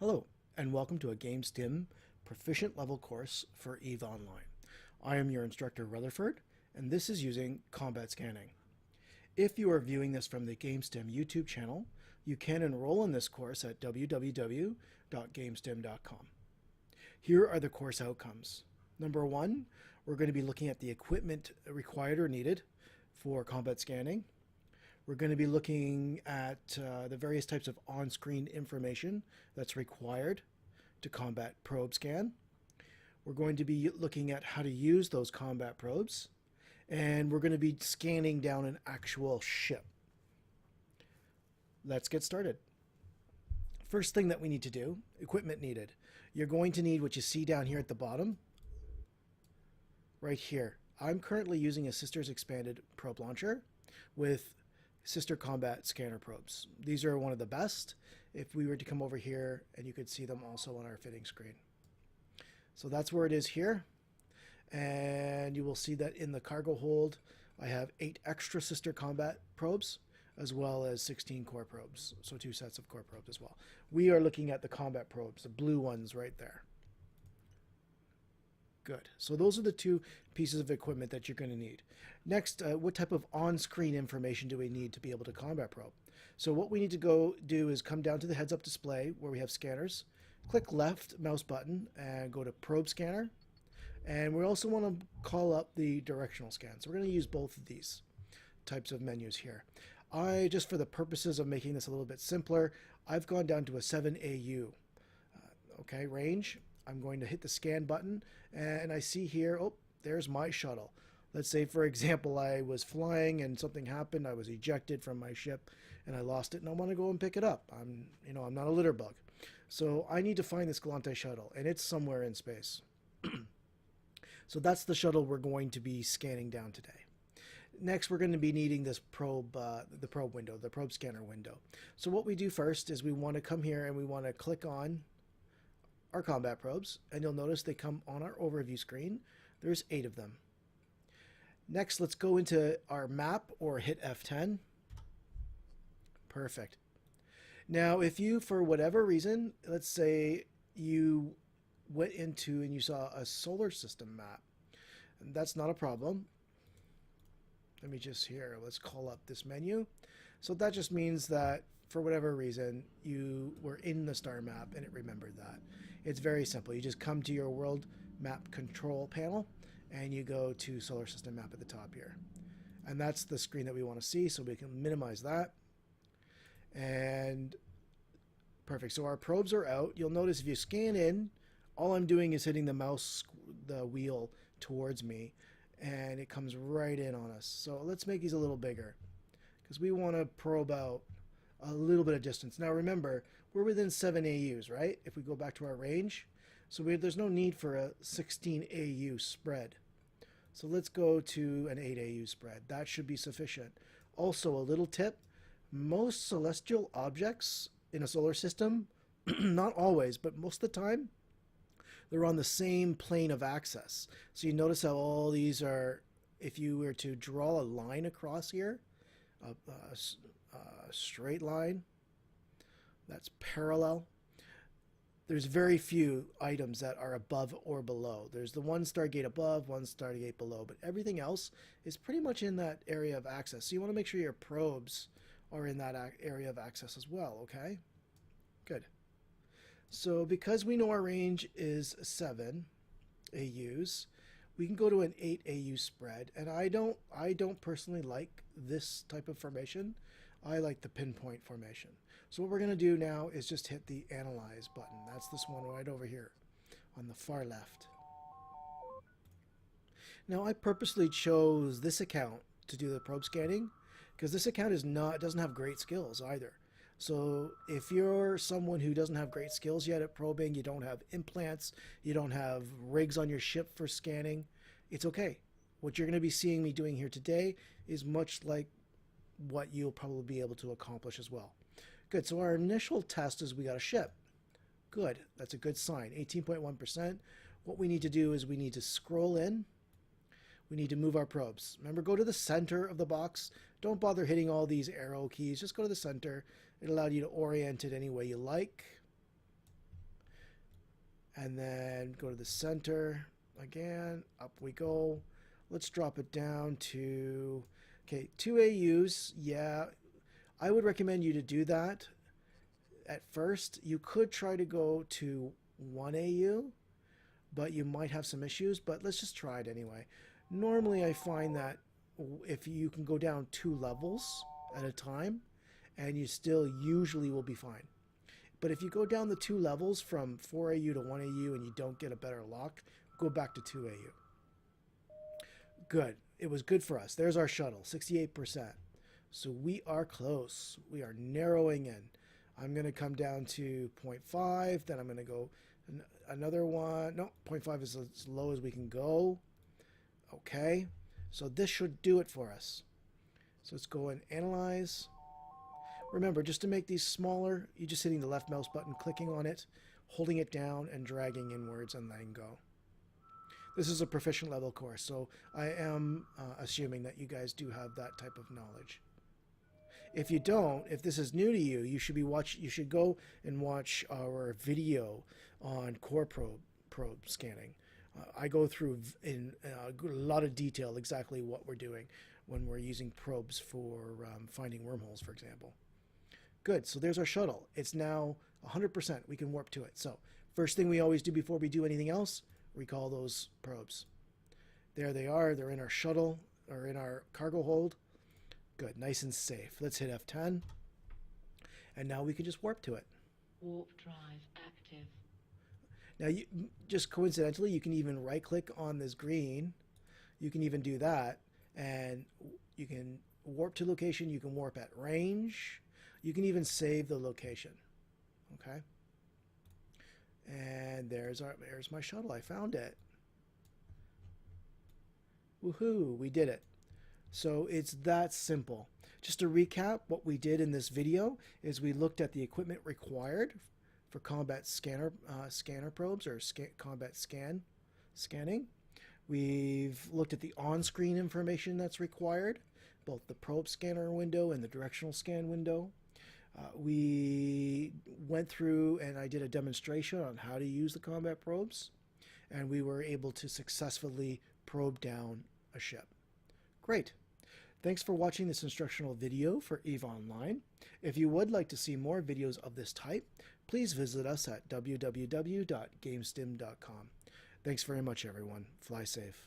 Hello, and welcome to a GameStim Proficient level course for EVE Online. I am your instructor, Rutherford, and this is using combat scanning. If you are viewing this from the GameStim YouTube channel, you can enroll in this course at www.gamestim.com. Here are the course outcomes. Number one, we're going to be looking at the equipment required or needed for combat scanning. We're going to be looking at the various types of on-screen information that's required to combat probe scan. We're going to be looking at how to use those combat probes, and we're going to be scanning down an actual ship. Let's get started. First thing that we need to do, equipment needed. You're going to need what you see down here at the bottom, right here. I'm currently using a Sisters Expanded probe launcher with Sister Combat scanner probes. These are one of the best. If we were to come over here, and you could see them also on our fitting screen. So that's where it is here. And you will see that in the cargo hold, I have 8 extra Sister Combat probes, as well as 16 core probes. So 2 sets of core probes as well. We are looking at the combat probes, the blue ones right there. Good. So those are the 2 pieces of equipment that you're going to need. Next, what type of on-screen information do we need to be able to combat probe? So what we need to go do is come down to the heads-up display where we have scanners, click left mouse button and go to probe scanner. And we also want to call up the directional scan. So we're going to use both of these types of menus here. Just for the purposes of making this a little bit simpler, I've gone down to a 7 AU. Okay, range. I'm going to hit the scan button, and I see here, oh, there's my shuttle. Let's say, for example, I was flying and something happened. I was ejected from my ship and I lost it, and I want to go and pick it up. I'm not a litter bug. So I need to find this Galante shuttle, and it's somewhere in space. So that's the shuttle we're going to be scanning down today. Next, we're going to be needing this probe, the probe window, the probe scanner window. So what we do first is we want to come here and we want to click on our combat probes, and you'll notice they come on our overview screen. There's 8 of them. Next, let's go into our map or hit F10. Perfect. Now, if you, for whatever reason, let's say you went into and you saw a solar system map, and that's not a problem. Let me just let's call up this menu. So that just means that for whatever reason, you were in the star map and it remembered that. It's very simple. You just come to your world map control panel and you go to solar system map at the top here. And that's the screen that we want to see, so we can minimize that. And perfect. So our probes are out. You'll notice if you scan in, all I'm doing is hitting the wheel towards me, and it comes right in on us. So let's make these a little bigger because we want to probe out a little bit of distance. Now remember, we're within 7 AUs, right? If we go back to our range. So there's no need for a 16 AU spread. So let's go to an 8 AU spread. That should be sufficient. Also, a little tip, most celestial objects in a solar system, not always, but most of the time, they're on the same plane of axis. So you notice how all these are, if you were to draw a line across here, a straight line that's parallel, there's very few items that are above or below. There's the one Stargate above, one Stargate below, but everything else is pretty much in that area of access. So you want to make sure your probes are in that area of access as well, okay? Good. So because we know our range is 7 AUs, we can go to an 8 AU spread, and I don't personally like this type of formation. I like the pinpoint formation. So what we're going to do now is just hit the Analyze button. That's this one right over here on the far left. Now I purposely chose this account to do the probe scanning because this account doesn't have great skills either. So if you're someone who doesn't have great skills yet at probing, you don't have implants, you don't have rigs on your ship for scanning, it's okay. What you're going to be seeing me doing here today is much like what you'll probably be able to accomplish as well. Good, so our initial test is we got a ship. Good, that's a good sign, 18.1%. What we need to do is we need to scroll in. We need to move our probes. Remember, go to the center of the box. Don't bother hitting all these arrow keys. Just go to the center. It'll allow you to orient it any way you like. and then go to the center again. Up we go. Let's drop it down to, okay, 2 AUs. Yeah, I would recommend you to do that at first. You could try to go to 1 AU, but you might have some issues, but let's just try it anyway. Normally I find that if you can go down 2 levels at a time, and you still usually will be fine. But if you go down the 2 levels from 4 AU to 1 AU and you don't get a better lock, go back to 2 AU. Good. It was good for us. There's our shuttle, 68%. So we are close. We are narrowing in. I'm going to come down to 0.5, then I'm going to go another one. No, 0.5 is as low as we can go. Okay. So this should do it for us. So let's go and analyze. Remember, just to make these smaller, you're just hitting the left mouse button, clicking on it, holding it down, and dragging inwards and letting go. This is a proficient level course, so I am assuming that you guys do have that type of knowledge. If you don't, if this is new to you, you should go and watch our video on core probe scanning. I go through in a lot of detail exactly what we're doing when we're using probes for finding wormholes, for example. Good, so there's our shuttle. It's now 100%. We can warp to it. So first thing we always do before we do anything else, recall those probes. There they are. They're in our shuttle, or in our cargo hold. Good, nice and safe. Let's hit F10. And now we can just warp to it. Warp drive active. Now, just coincidentally, you can even right-click on this green. You can even do that, and you can warp to location. You can warp at range. You can even save the location. Okay. And there's my shuttle. I found it. Woohoo! We did it. So it's that simple. Just to recap, what we did in this video is we looked at the equipment required for combat scanner probes, or combat scanning. We've looked at the on-screen information that's required, both the probe scanner window and the directional scan window. We went through and I did a demonstration on how to use the combat probes, and we were able to successfully probe down a ship. Great. Thanks for watching this instructional video for EVE Online. If you would like to see more videos of this type, please visit us at www.gamestim.com. Thanks very much, everyone. Fly safe.